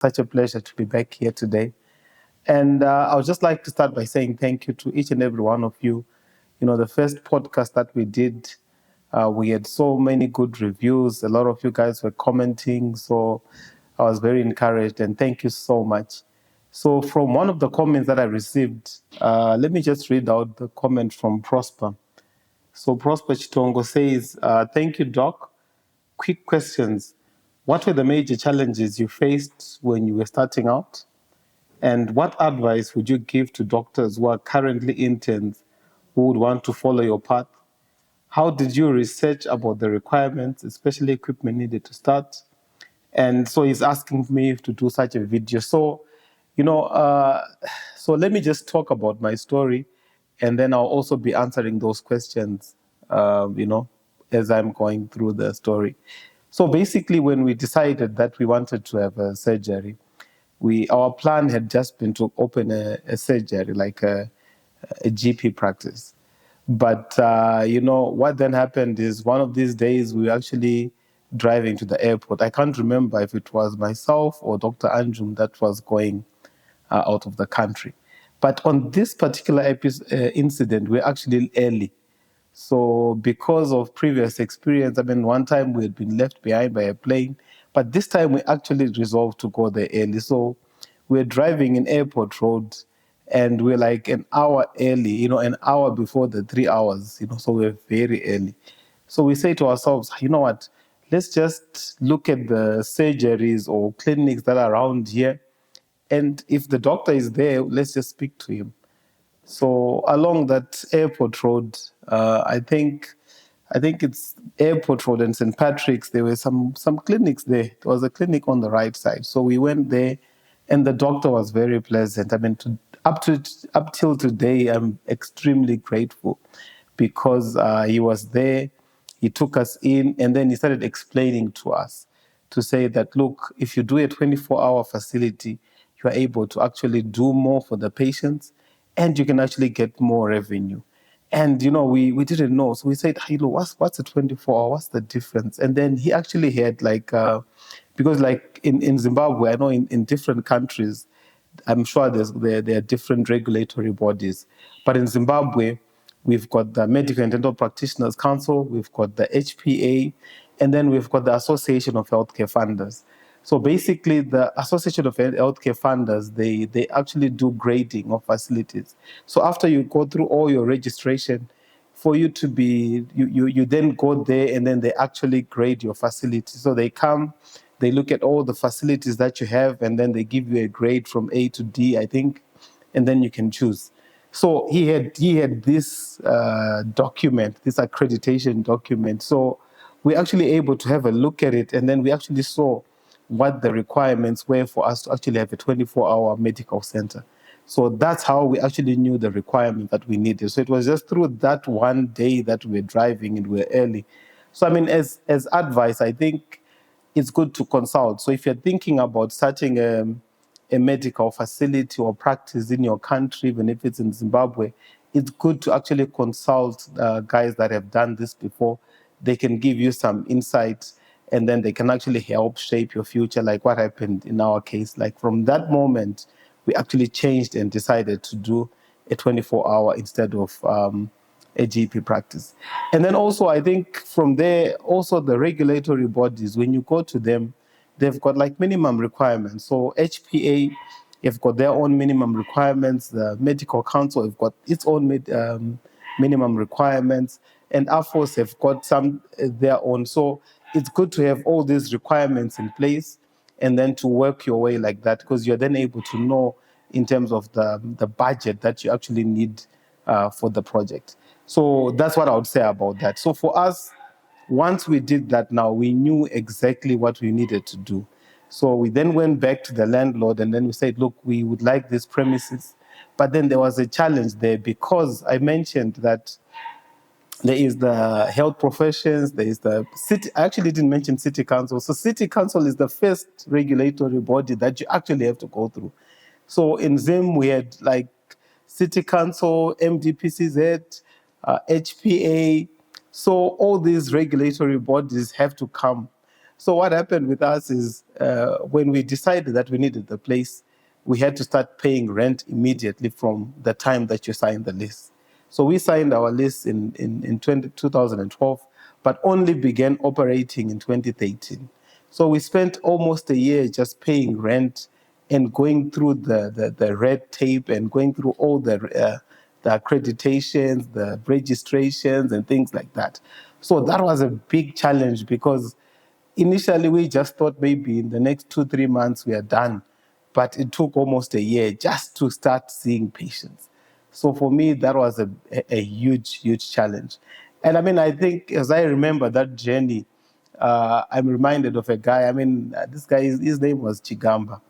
Such a pleasure to be back here today. And I would just like to start by saying thank you to each and every one of you. You know, the first podcast that we did, we had so many good reviews. A lot of you guys were commenting. So I was very encouraged, and thank you so much. So, from one of the comments that I received, let me just read out the comment from Prosper. So, Prosper Chitongo says, thank you, Doc. Quick questions. What were the major challenges you faced when you were starting out? And what advice would you give to doctors who are currently interns who would want to follow your path? How did you research about the requirements, especially equipment needed to start? And so he's asking me to do such a video. So, you know, so let me just talk about my story, and then I'll also be answering those questions, as I'm going through the story. So basically, when we decided that we wanted to have a surgery, our plan had just been to open a surgery, like a GP practice. But what then happened is one of these days we were actually driving to the airport. I can't remember if it was myself or Dr. Anjum that was going out of the country. But on this particular incident, we're actually early. So, because of previous experience, I mean, one time we had been left behind by a plane, but this time we actually resolved to go there early. So, we're driving in Airport Road, and we're like an hour early, an hour before the 3 hours, so we're very early. So, we say to ourselves, you know what, let's just look at the surgeries or clinics that are around here. And if the doctor is there, let's just speak to him. So along that airport road, I think it's airport road and St. Patrick's. There were some clinics there. There was a clinic on the right side. So we went there, and the doctor was very pleasant. I mean, up till today, I'm extremely grateful because he was there. He took us in, and then he started explaining to us to say that, look, if you do a 24-hour facility, you are able to actually do more for the patients, and you can actually get more revenue. And we didn't know, so we said, hey, look, what's a 24 hour? What's the difference? And then he actually had because like in Zimbabwe, I know in different countries, I'm sure there are different regulatory bodies, but in Zimbabwe, we've got the Medical and Dental Practitioners Council, we've got the HPA, and then we've got the Association of Healthcare Funders. So basically, the Association of Healthcare Funders, they actually do grading of facilities. So after you go through all your registration, for you to be, you then go there and then they actually grade your facility. So they come, they look at all the facilities that you have, and then they give you a grade from A to D, I think, and then you can choose. So he had this document, this accreditation document. So we're actually able to have a look at it, and then we actually saw what the requirements were for us to actually have a 24-hour medical center. So that's how we actually knew the requirement that we needed. So it was just through that one day that we were driving and we were early. So I mean, as advice, I think it's good to consult. So if you're thinking about starting a medical facility or practice in your country, even if it's in Zimbabwe, it's good to actually consult guys that have done this before. They can give you some insights, and then they can actually help shape your future, like what happened in our case. Like from that moment, we actually changed and decided to do a 24-hour instead of a GP practice. And then also, I think from there, also the regulatory bodies, when you go to them, they've got like minimum requirements. So HPA, have got their own minimum requirements. The Medical Council have got its own minimum requirements, and AFOS have got some their own. So it's good to have all these requirements in place, and then to work your way like that, because you're then able to know in terms of the budget that you actually need for the project. So that's what I would say about that. So for us, once we did that, now we knew exactly what we needed to do. So we then went back to the landlord and then we said, look, we would like these premises. But then there was a challenge there because I mentioned that there is the health professions, there is the city. I actually didn't mention city council. So city council is the first regulatory body that you actually have to go through. So in Zim, we had like city council, MDPCZ, HPA. So all these regulatory bodies have to come. So what happened with us is when we decided that we needed the place, we had to start paying rent immediately from the time that you signed the lease. So we signed our lease in 2012, but only began operating in 2013. So we spent almost a year just paying rent and going through the red tape and going through all the accreditations, the registrations, and things like that. So that was a big challenge because initially we just thought maybe in the next 2, 3 months we are done, but it took almost a year just to start seeing patients. So for me, that was a huge challenge. And I mean, I think as I remember that journey, I'm reminded of a guy. I mean, this guy, his name was Chigamba.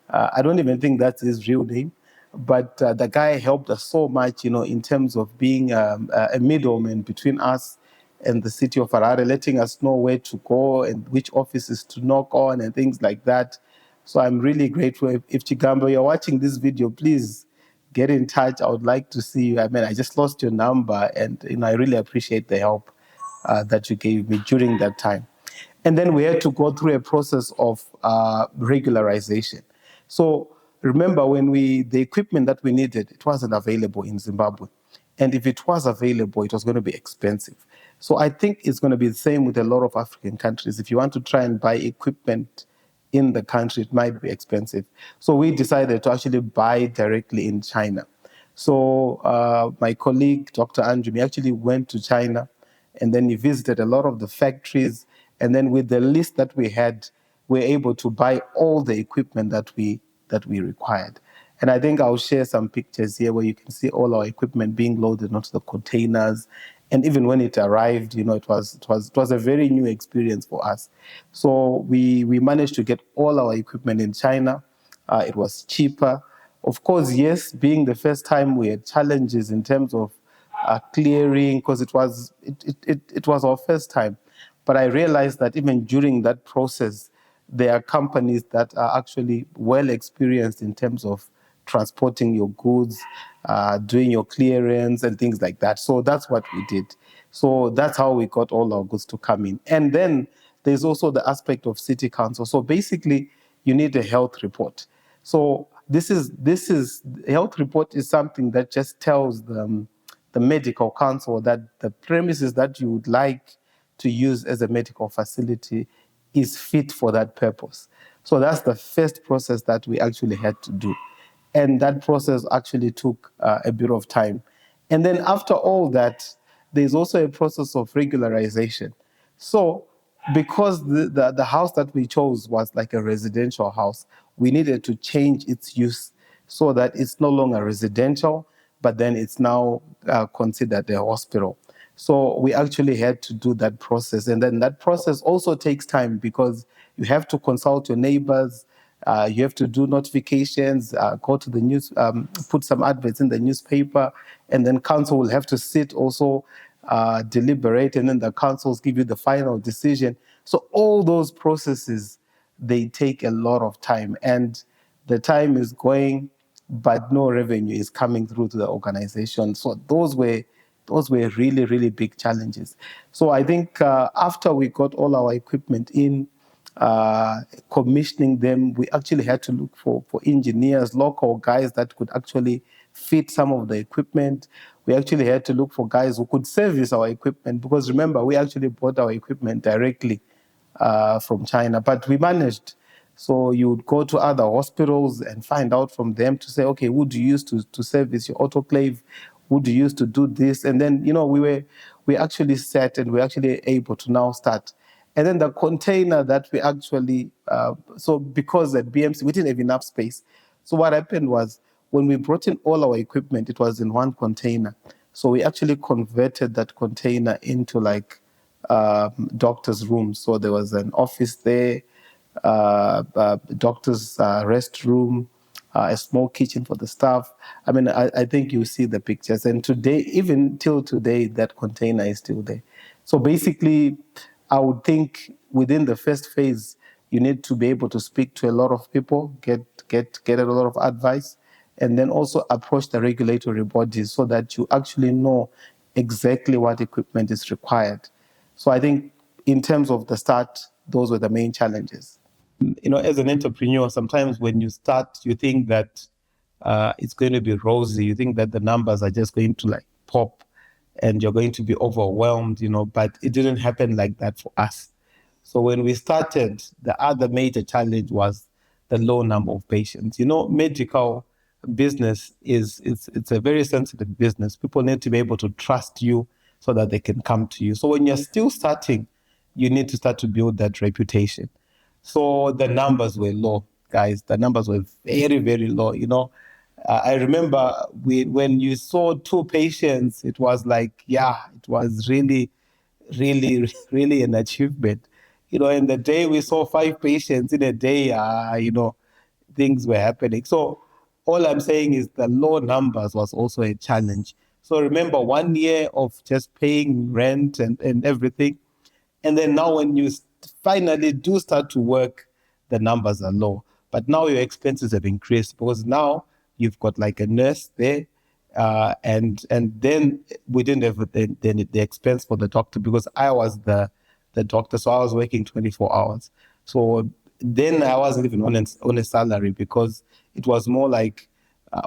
I don't even think that's his real name, but the guy helped us so much, in terms of being a middleman between us and the city of Harare, letting us know where to go and which offices to knock on and things like that. So I'm really grateful. If Chigamba, you're watching this video, please get in touch. I would like to see you. I mean, I just lost your number, and I really appreciate the help that you gave me during that time. And then we had to go through a process of regularization. So remember, when the equipment that we needed, it wasn't available in Zimbabwe. And if it was available, it was going to be expensive. So I think it's going to be the same with a lot of African countries. If you want to try and buy equipment in the country, it might be expensive. So we decided to actually buy directly in China. So my colleague, Dr. Anjum, actually went to China, and then he visited a lot of the factories. And then with the list that we had, we were able to buy all the equipment that we required. And I think I'll share some pictures here where you can see all our equipment being loaded onto the containers. And even when it arrived, it was a very new experience for us. So we managed to get all our equipment in China. It was cheaper. Of course, yes, being the first time, we had challenges in terms of clearing, because it was our first time. But I realized that even during that process, there are companies that are actually well experienced in terms of transporting your goods, doing your clearance and things like that. So that's what we did. So that's how we got all our goods to come in. And then there's also the aspect of city council. So basically, you need a health report. So this is health report is something that just tells the medical council that the premises that you would like to use as a medical facility is fit for that purpose. So that's the first process that we actually had to do. And that process actually took a bit of time. And then after all that, there's also a process of regularization. So because the house that we chose was like a residential house, we needed to change its use so that it's no longer residential, but then it's now considered a hospital. So we actually had to do that process. And then that process also takes time because you have to consult your neighbors, you have to do notifications, go to the news, put some adverts in the newspaper, and then council will have to sit also, deliberate, and then the councils give you the final decision. So all those processes, they take a lot of time, and the time is going, but no revenue is coming through to the organization. So those were really big challenges. So I think after we got all our equipment in, commissioning them, we actually had to look for engineers, local guys that could actually fit some of the equipment. We actually had to look for guys who could service our equipment because remember, we actually bought our equipment directly from China, but we managed. So you would go to other hospitals and find out from them to say, okay, who do you use to service your autoclave? Who do you use to do this? And then, we actually set and we're actually able to now start. And then the container that we actually, so because at BMC, we didn't have enough space. So what happened was when we brought in all our equipment, it was in one container. So we actually converted that container into like doctor's rooms. So there was an office there, doctor's restroom, a small kitchen for the staff. I mean, I think you see the pictures. And today, even till today, that container is still there. So basically, I would think within the first phase, you need to be able to speak to a lot of people, get a lot of advice, and then also approach the regulatory bodies so that you actually know exactly what equipment is required. So I think in terms of the start, those were the main challenges. As an entrepreneur, sometimes when you start, you think that it's going to be rosy. You think that the numbers are just going to like pop and you're going to be overwhelmed, but it didn't happen like that for us. So when we started, the other major challenge was the low number of patients. Medical business it's a very sensitive business. People need to be able to trust you so that they can come to you. So when you're still starting, you need to start to build that reputation. So the numbers were low, guys. The numbers were very, very low. I remember when you saw 2 patients, it was like, it was really, really, really an achievement. In the day we saw 5 patients in a day, things were happening. So all I'm saying is the low numbers was also a challenge. So remember 1 year of just paying rent and everything. And then now when you finally do start to work, the numbers are low. But now your expenses have increased because now you've got like a nurse there. And then we didn't have the expense for the doctor because I was the doctor. So I was working 24 hours. So then I wasn't even on a salary because it was more like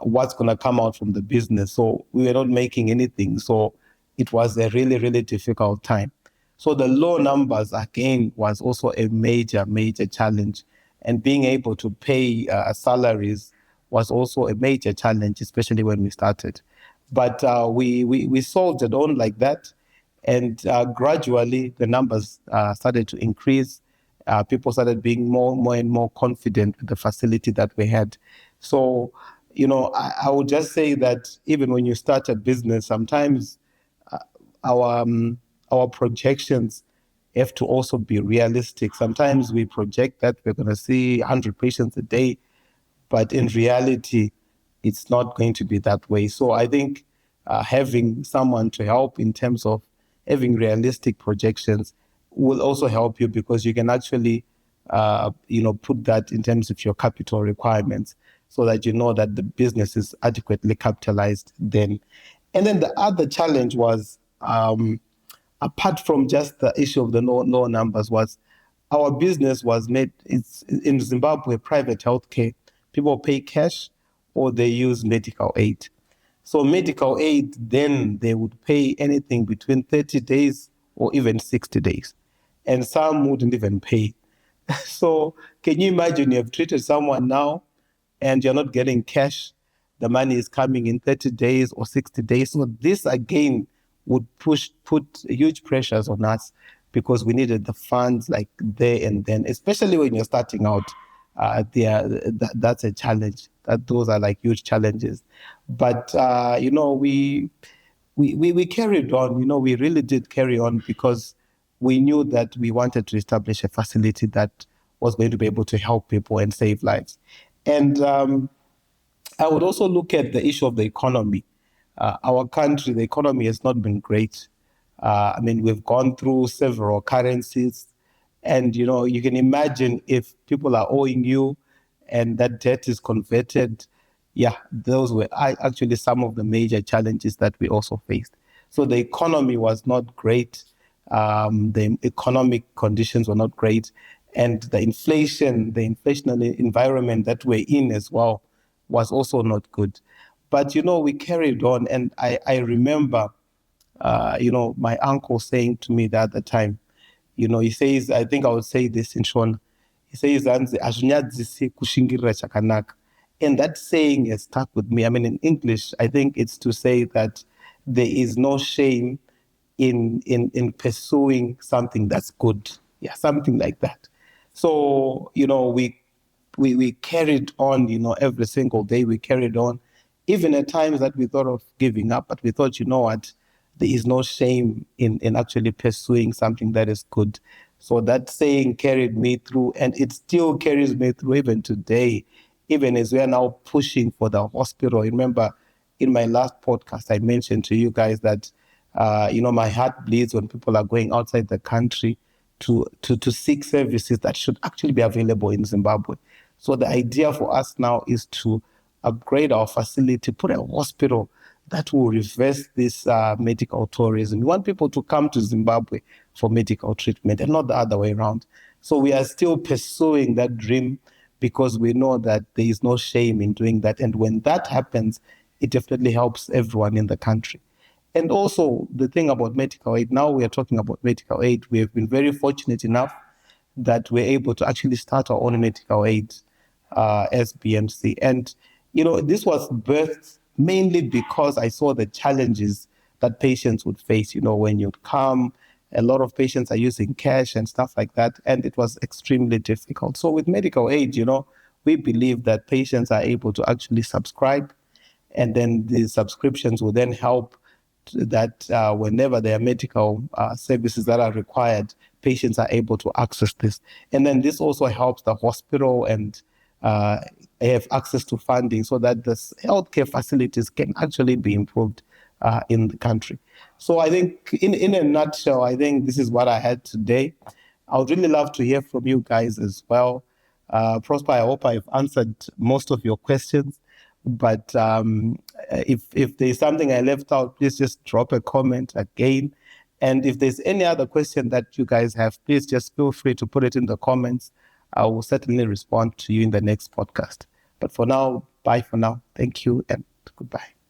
what's going to come out from the business. So we were not making anything. So it was a really, really difficult time. So the low numbers, again, was also a major, major challenge. And being able to pay salaries was also a major challenge, especially when we started. But we solved it on like that. And gradually, the numbers started to increase. People started being more and more confident with the facility that we had. So, I would just say that even when you start a business, sometimes our projections have to also be realistic. Sometimes we project that we're going to see 100 patients a day, but in reality, it's not going to be that way. So I think having someone to help in terms of having realistic projections will also help you because you can actually, put that in terms of your capital requirements so that you know that the business is adequately capitalized then. And then the other challenge was, apart from just the issue of the low numbers, was our business was made, it's in Zimbabwe, private healthcare. People pay cash or they use medical aid. So medical aid, then they would pay anything between 30 days or even 60 days. And some wouldn't even pay. So can you imagine you have treated someone now and you're not getting cash? The money is coming in 30 days or 60 days. So this again would put huge pressures on us because we needed the funds like there and then, especially when you're starting out. That's a challenge. Those are like huge challenges. But we carried on. We really did carry on because we knew that we wanted to establish a facility that was going to be able to help people and save lives. And I would also look at the issue of the economy. Our country, the economy has not been great. We've gone through several currencies. And, you can imagine if people are owing you and that debt is converted. Yeah, those were actually some of the major challenges that we also faced. So the economy was not great. The economic conditions were not great. And the inflationary environment that we're in as well was also not good. But, we carried on. And I remember, my uncle saying to me the other time, he says, I think I would say this in Shona. He says, "Hazvinyadzisi kushingirira chakanaka." And that saying has stuck with me. In English, I think it's to say that there is no shame in pursuing something that's good. Yeah, something like that. So, we carried on, every single day we carried on, even at times that we thought of giving up, but we thought, you know what, there is no shame in actually pursuing something that is good. So that saying carried me through, and it still carries me through even today, even as we are now pushing for the hospital. Remember, in my last podcast, I mentioned to you guys that, my heart bleeds when people are going outside the country to seek services that should actually be available in Zimbabwe. So the idea for us now is to upgrade our facility, put a hospital that will reverse this medical tourism. We want people to come to Zimbabwe for medical treatment and not the other way around. So we are still pursuing that dream because we know that there is no shame in doing that. And when that happens, it definitely helps everyone in the country. And also the thing about medical aid, now we are talking about medical aid. We have been very fortunate enough that we're able to actually start our own medical aid as BMC. And, this was birthed mainly because I saw the challenges that patients would face, when you'd come. A lot of patients are using cash and stuff like that, and it was extremely difficult. So with medical aid, we believe that patients are able to actually subscribe, and then the subscriptions will then help that whenever there are medical services that are required, patients are able to access this. And then this also helps the hospital and have access to funding so that the healthcare facilities can actually be improved in the country. So I think in a nutshell, I think this is what I had today. I would really love to hear from you guys as well. Prosper, I hope I've answered most of your questions. But if there's something I left out, please just drop a comment again. And if there's any other question that you guys have, please just feel free to put it in the comments. I will certainly respond to you in the next podcast. But for now, bye for now. Thank you and goodbye.